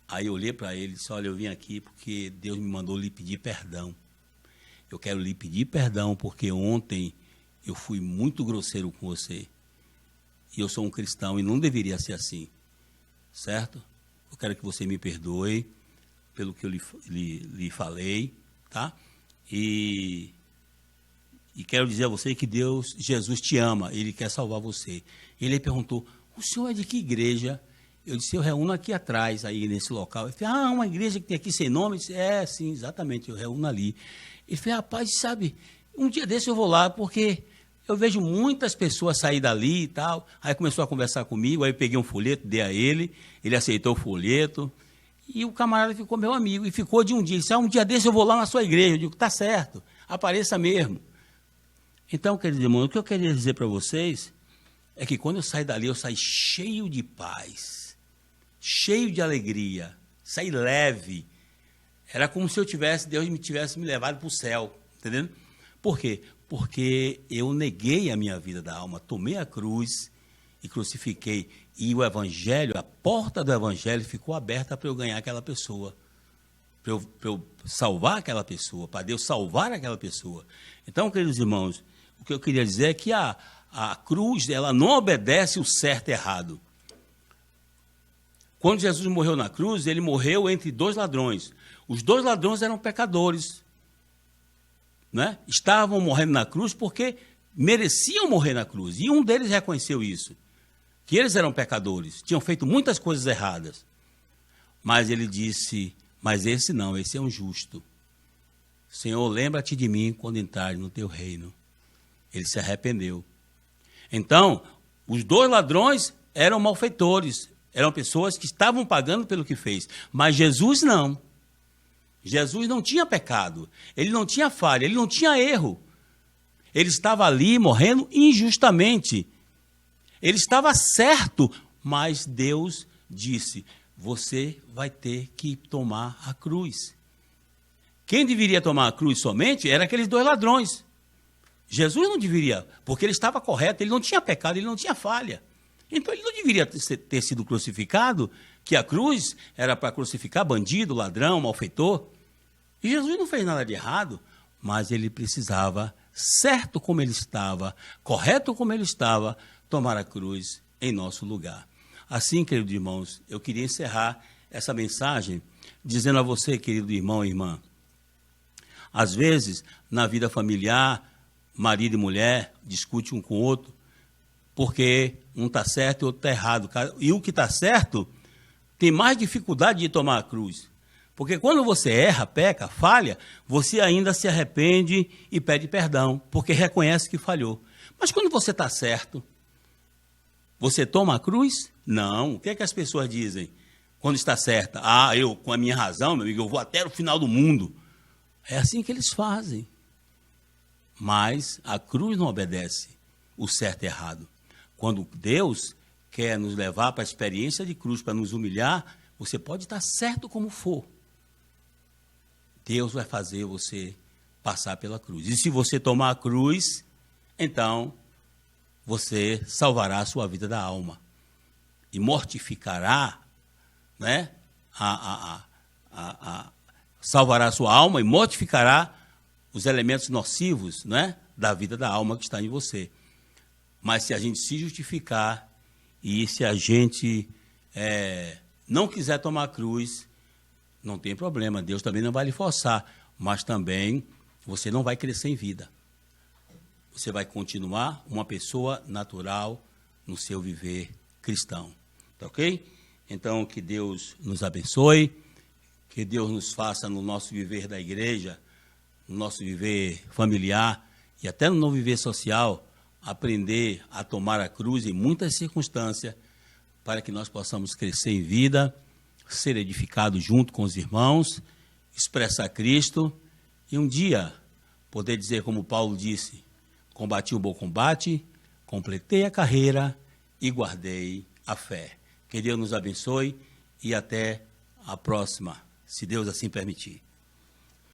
Aí eu olhei para ele e disse, olha, eu vim aqui porque Deus me mandou lhe pedir perdão. Eu quero lhe pedir perdão porque ontem eu fui muito grosseiro com você. E eu sou um cristão e não deveria ser assim, certo? Eu quero que você me perdoe pelo que eu lhe falei, tá? E quero dizer a você que Jesus te ama, Ele quer salvar você. Ele perguntou, o senhor é de que igreja? Eu disse, eu reúno aqui atrás, aí nesse local. Ele falou, uma igreja que tem aqui sem nome? Eu disse, sim, exatamente, eu reúno ali. Ele falou, rapaz, sabe, um dia desse eu vou lá, porque eu vejo muitas pessoas sair dali e tal. Aí começou a conversar comigo, aí eu peguei um folheto, dei a ele aceitou o folheto, e o camarada ficou meu amigo, e ficou de um dia. Ele disse, um dia desse eu vou lá na sua igreja. Eu digo, tá certo, apareça mesmo. Então, queridos irmãos, o que eu queria dizer para vocês é que quando eu saí dali, eu saí cheio de paz, cheio de alegria, saí leve. Era como se Deus me tivesse me levado para o céu, entendendo? Por quê? Porque eu neguei a minha vida da alma, tomei a cruz e crucifiquei. E o evangelho, a porta do evangelho ficou aberta para eu ganhar aquela pessoa, para eu salvar aquela pessoa, para Deus salvar aquela pessoa. Então, queridos irmãos, o que eu queria dizer é que a cruz, ela não obedece o certo e errado. Quando Jesus morreu na cruz, ele morreu entre dois ladrões. Os dois ladrões eram pecadores, né? Estavam morrendo na cruz porque mereciam morrer na cruz. E um deles reconheceu isso, que eles eram pecadores, tinham feito muitas coisas erradas. Mas ele disse, mas esse não, esse é um justo. Senhor, lembra-te de mim quando entrares no teu reino. Ele se arrependeu. Então, os dois ladrões eram malfeitores, eram pessoas que estavam pagando pelo que fez. Mas Jesus não. Jesus não tinha pecado, ele não tinha falha, ele não tinha erro. Ele estava ali morrendo injustamente. Ele estava certo, mas Deus disse, você vai ter que tomar a cruz. Quem deveria tomar a cruz somente era aqueles dois ladrões. Jesus não deveria, porque ele estava correto, ele não tinha pecado, ele não tinha falha. Então ele não deveria ter sido crucificado, que a cruz era para crucificar bandido, ladrão, malfeitor. E Jesus não fez nada de errado, mas ele precisava, certo como ele estava, correto como ele estava, tomar a cruz em nosso lugar. Assim, queridos irmãos, eu queria encerrar essa mensagem dizendo a você, querido irmão e irmã, às vezes, na vida familiar, marido e mulher discutem um com o outro, porque um está certo e o outro está errado. E o que está certo tem mais dificuldade de tomar a cruz. Porque quando você erra, peca, falha, você ainda se arrepende e pede perdão, porque reconhece que falhou. Mas quando você está certo, você toma a cruz? Não. O que é que as pessoas dizem quando está certa? Eu, com a minha razão, meu amigo, eu vou até o final do mundo. É assim que eles fazem. Mas a cruz não obedece o certo e errado. Quando Deus quer nos levar para a experiência de cruz, para nos humilhar, você pode estar certo como for. Deus vai fazer você passar pela cruz. E se você tomar a cruz, então você salvará a sua vida da alma. E mortificará, né? Salvará a sua alma e mortificará os elementos nocivos, né, da vida da alma que está em você. Mas se a gente se justificar e se a gente não quiser tomar a cruz, não tem problema, Deus também não vai lhe forçar, mas também você não vai crescer em vida. Você vai continuar uma pessoa natural no seu viver cristão. Tá ok? Então, que Deus nos abençoe, que Deus nos faça no nosso viver da igreja, no nosso viver familiar e até no nosso viver social, aprender a tomar a cruz em muitas circunstâncias, para que nós possamos crescer em vida, ser edificados junto com os irmãos, expressar Cristo e um dia poder dizer, como Paulo disse, combati o bom combate, completei a carreira e guardei a fé. Que Deus nos abençoe e até a próxima, se Deus assim permitir.